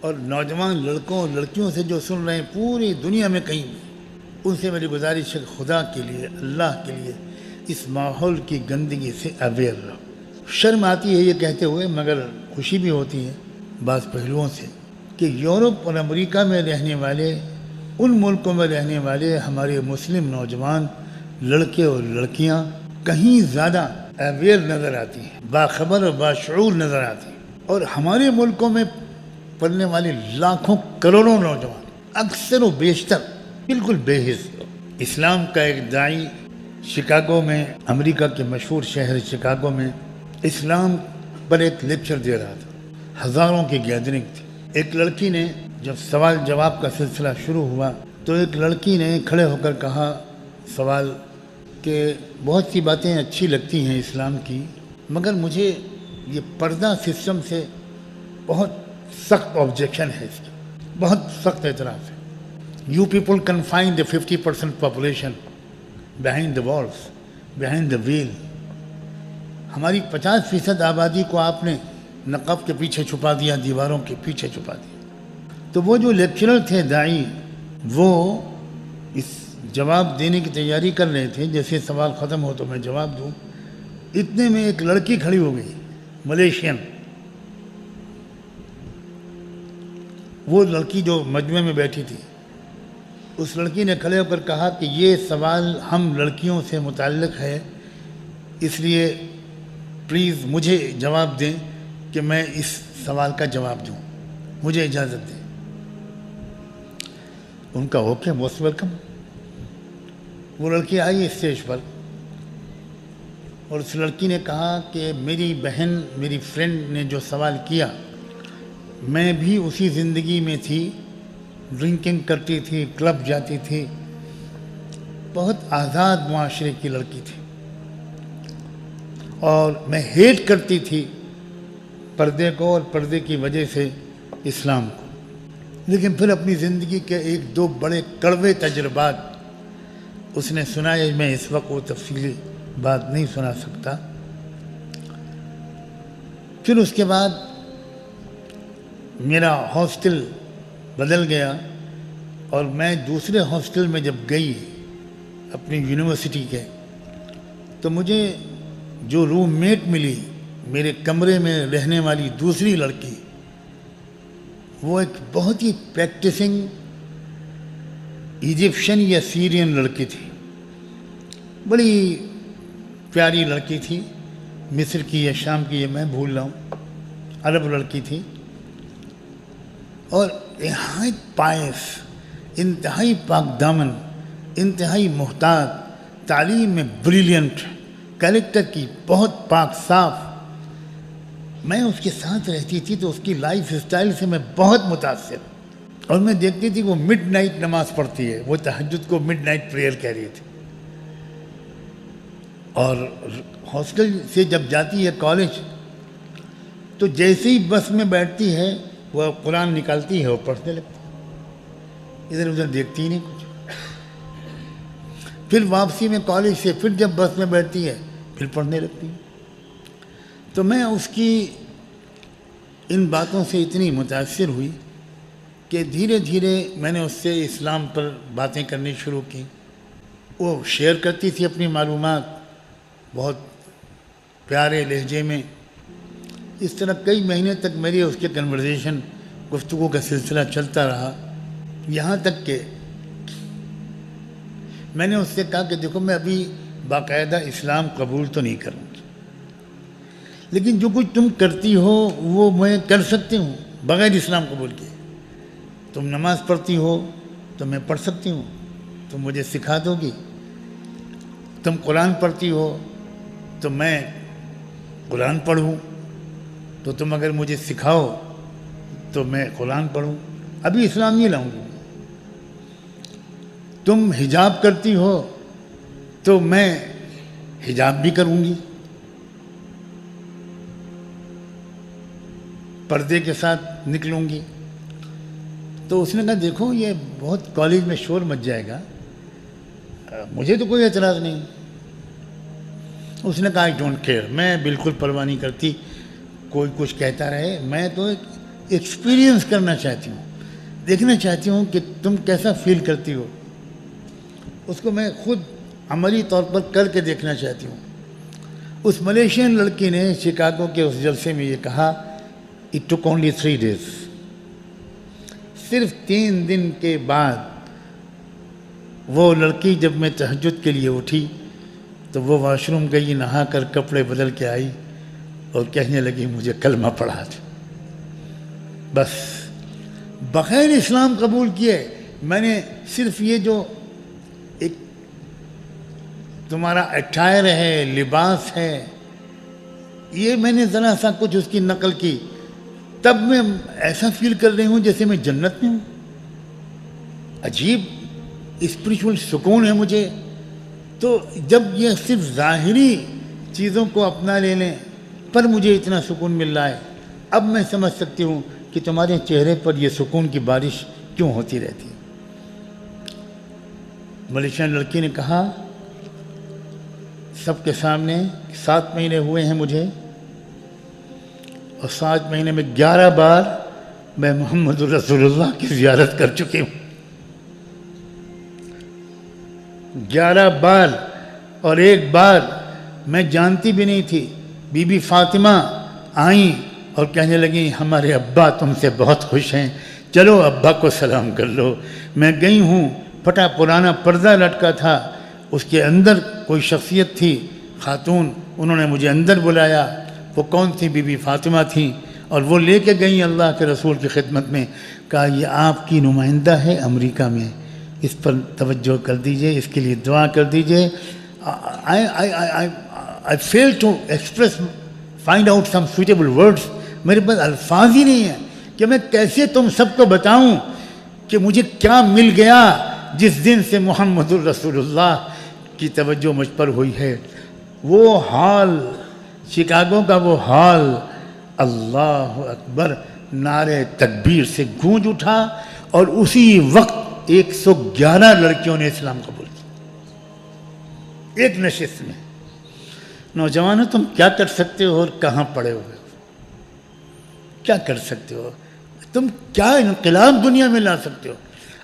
اور نوجوان لڑکوں اور لڑکیوں سے جو سن رہے ہیں پوری دنیا میں کہیں بھی، ان سے میری گزارش ہے کہ خدا کے لیے، اللہ کے لیے اس ماحول کی گندگی سے اویئر رہو۔ شرم آتی ہے یہ کہتے ہوئے، مگر خوشی بھی ہوتی ہے بعض پہلوؤں سے کہ یورپ اور امریکہ میں رہنے والے، ان ملکوں میں رہنے والے ہمارے مسلم نوجوان لڑکے اور لڑکیاں کہیں زیادہ اویئر نظر آتی ہیں، باخبر اور باشعور نظر آتی ہیں، اور ہمارے ملکوں میں پڑھنے والے لاکھوں کروڑوں نوجوان اکثر و بیشتر بالکل بے حس۔ اسلام کا ایک داعی شکاگو میں، امریکہ کے مشہور شہر شکاگو میں اسلام پر ایک لیکچر دے رہا تھا، ہزاروں کی گیدرنگ تھی۔ ایک لڑکی نے جب سوال جواب کا سلسلہ شروع ہوا تو ایک لڑکی نے کھڑے ہو کر کہا سوال کہ بہت سی باتیں اچھی لگتی ہیں اسلام کی، مگر مجھے یہ پردہ سسٹم سے بہت سخت آبجیکشن ہے، اس کی بہت سخت اعتراض ہے۔ You people confine the 50% population behind the walls, behind the wheel. ہماری 50% آبادی کو آپ نے نقاب کے پیچھے چھپا دیا، دیواروں کے پیچھے چھپا دیا۔ تو وہ جو لیکچرر تھے داعی، وہ اس جواب دینے کی تیاری کر رہے تھے، جیسے سوال ختم ہو تو میں جواب دوں، اتنے میں ایک لڑکی کھڑی ہو گئی، ملیشین۔ وہ لڑکی جو مجمع میں بیٹھی تھی، اس لڑکی نے کھڑے ہو کر کہا کہ یہ سوال ہم لڑکیوں سے متعلق ہے، اس لیے پلیز مجھے جواب دیں کہ میں اس سوال کا جواب دوں، مجھے اجازت دیں۔ ان کا اوکے، موسٹ ویلکم۔ وہ لڑکی آئی اسٹیج پر اور اس لڑکی نے کہا کہ میری بہن، میری فرینڈ نے جو سوال کیا، میں بھی اسی زندگی میں تھی، ڈرنکنگ کرتی تھی، کلب جاتی تھی، بہت آزاد معاشرے کی لڑکی تھی، اور میں ہیٹ کرتی تھی پردے کو اور پردے کی وجہ سے اسلام کو، لیکن پھر اپنی زندگی کے ایک دو بڑے کڑوے تجربات اس نے سنائے۔ میں اس وقت وہ تفصیلی بات نہیں سنا سکتا۔ پھر اس کے بعد میرا ہاسٹل بدل گیا اور میں دوسرے ہاسٹل میں جب گئی اپنی یونیورسٹی کے، تو مجھے جو روم میٹ ملی، میرے کمرے میں رہنے والی دوسری لڑکی، وہ ایک بہت ہی پریکٹسنگ ایجپشن یا سیرین لڑکی تھی، بڑی پیاری لڑکی تھی، مصر کی یا شام کی، یہ میں بھول رہا ہوں، عرب لڑکی تھی، اور انتہائی پائس، انتہائی پاک دامن، انتہائی محتاط، تعلیم میں بریلینٹ، کریکٹر کی بہت پاک صاف۔ میں اس کے ساتھ رہتی تھی تو اس کی لائف اسٹائل سے میں بہت متاثر، اور میں دیکھتی تھی وہ مڈ نائٹ نماز پڑھتی ہے، وہ تہجد کو مڈ نائٹ پریئر کہہ رہی تھی، اور ہاسٹل سے جب جاتی ہے کالج تو جیسے ہی بس میں بیٹھتی ہے وہ قرآن نکالتی ہے اور پڑھنے لگتی ہے، ادھر ادھر دیکھتی ہی نہیں کچھ۔ پھر واپسی میں کالج سے پھر جب بس میں بیٹھتی ہے پھر پڑھنے لگتی ہے۔ تو میں اس کی ان باتوں سے اتنی متاثر ہوئی کہ دھیرے دھیرے میں نے اس سے اسلام پر باتیں کرنی شروع کی۔ وہ شیئر کرتی تھی اپنی معلومات بہت پیارے لہجے میں۔ اس طرح کئی مہینے تک میری اس کے کنورزیشن، گفتگو کا سلسلہ چلتا رہا، یہاں تک کہ میں نے اس سے کہا کہ دیکھو میں ابھی باقاعدہ اسلام قبول تو نہیں کروں گی، لیکن جو کچھ تم کرتی ہو وہ میں کر سکتی ہوں بغیر اسلام قبول کیے۔ تم نماز پڑھتی ہو تو میں پڑھ سکتی ہوں، تم مجھے سکھا دو گی۔ تم قرآن پڑھتی ہو تو میں قرآن پڑھوں، تو تم اگر مجھے سکھاؤ تو میں قرآن پڑھوں، ابھی اسلام نہیں لاؤں گی۔ تم حجاب کرتی ہو تو میں حجاب بھی کروں گی، پردے کے ساتھ نکلوں گی۔ تو اس نے کہا دیکھو یہ بہت کالج میں شور مچ جائے گا، مجھے تو کوئی اعتراض نہیں۔ اس نے کہا آئی ڈونٹ کیئر، میں بالکل پرواہ نہیں کرتی، کوئی کچھ کہتا رہے، میں تو ایک ایکسپیرینس کرنا چاہتی ہوں، دیکھنا چاہتی ہوں کہ تم کیسا فیل کرتی ہو، اس کو میں خود عملی طور پر کر کے دیکھنا چاہتی ہوں۔ اس ملیشین لڑکی نے شکاگو کے اس جلسے میں یہ کہا، اٹ ٹک اونلی 3 days، صرف 3 دن کے بعد وہ لڑکی جب میں تہجد کے لیے اٹھی تو وہ واش روم گئی، نہا کر کپڑے بدل کے آئی اور کہنے لگی مجھے کلمہ پڑھا تھا۔ بس بغیر اسلام قبول کیے میں نے صرف یہ جو ایک تمہارا اٹائر ہے، لباس ہے، یہ میں نے ذرا سا کچھ اس کی نقل کی، تب میں ایسا فیل کر رہی ہوں جیسے میں جنت میں ہوں۔ عجیب اسپریچول سکون ہے مجھے۔ تو جب یہ صرف ظاہری چیزوں کو اپنا لینے پر مجھے اتنا سکون مل رہا ہے، اب میں سمجھ سکتی ہوں کہ تمہارے چہرے پر یہ سکون کی بارش کیوں ہوتی رہتی ہے۔ ملیشین لڑکی نے کہا سب کے سامنے 7 مہینے ہوئے ہیں مجھے، اور 7 مہینے میں 11 بار میں محمد رسول اللہ کی زیارت کر چکی ہوں، 11 بار، اور ایک بار میں جانتی بھی نہیں تھی، بی بی فاطمہ آئیں اور کہنے لگیں ہمارے ابا تم سے بہت خوش ہیں، چلو ابا کو سلام کر لو۔ میں گئی ہوں، پھٹا پرانا پردہ لٹکا تھا، اس کے اندر کوئی شخصیت تھی خاتون، انہوں نے مجھے اندر بلایا، وہ کون تھی؟ بی بی فاطمہ تھیں، اور وہ لے کے گئیں اللہ کے رسول کی خدمت میں، کہا یہ آپ کی نمائندہ ہے امریکہ میں، اس پر توجہ کر دیجئے، اس کے لیے دعا کر دیجئے۔ I fail to express, find out some suitable words، میرے پاس الفاظ ہی نہیں ہیں کہ میں کیسے تم سب کو بتاؤں کہ مجھے کیا مل گیا جس دن سے محمد الرسول اللہ کی توجہ مجھ پر ہوئی ہے۔ وہ حال، شکاگو کا وہ حال، اللہ اکبر، نعرے تکبیر سے گونج اٹھا، اور اسی وقت 111 لڑکیوں نے اسلام قبول کیا ایک نشست میں۔ نوجوانوں تم کیا کر سکتے ہو اور کہاں پڑے ہوئے ہو؟ کیا کر سکتے ہو؟ تم کیا انقلاب دنیا میں لا سکتے ہو؟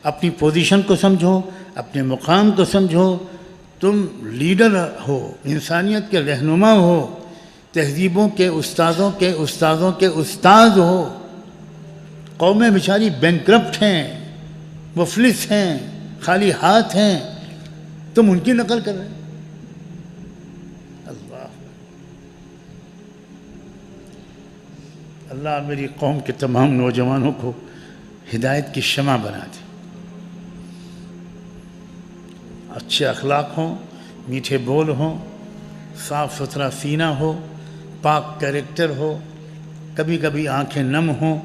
اپنی پوزیشن کو سمجھو، اپنے مقام کو سمجھو، تم لیڈر ہو، انسانیت کے رہنما ہو، تہذیبوں کے استادوں کے استادوں کے استاد ہو۔ قومیں بیچاری بینکرپٹ ہیں، مفلس ہیں، خالی ہاتھ ہیں، تم ان کی نقل کر رہے ہیں۔ اللہ میری قوم کے تمام نوجوانوں کو ہدایت کی شمع بنا دے، اچھے اخلاق ہوں، میٹھے بول ہوں، صاف ستھرا سینہ ہو، پاک کیریکٹر ہو، کبھی کبھی آنکھیں نم ہوں،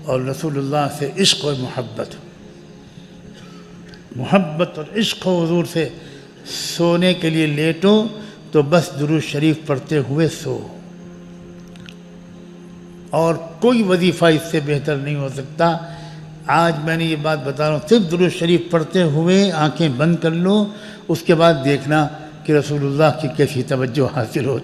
اور رسول اللہ سے عشق اور محبت ہو، محبت اور عشق ہو حضور سے۔ سونے کے لیے لیٹو تو بس درود شریف پڑھتے ہوئے سو، اور کوئی وظیفہ اس سے بہتر نہیں ہو سکتا۔ آج میں نے یہ بات بتا رہا ہوں، صرف درود شریف پڑھتے ہوئے آنکھیں بند کر لو، اس کے بعد دیکھنا کہ رسول اللہ کی کیسی توجہ حاصل ہوتی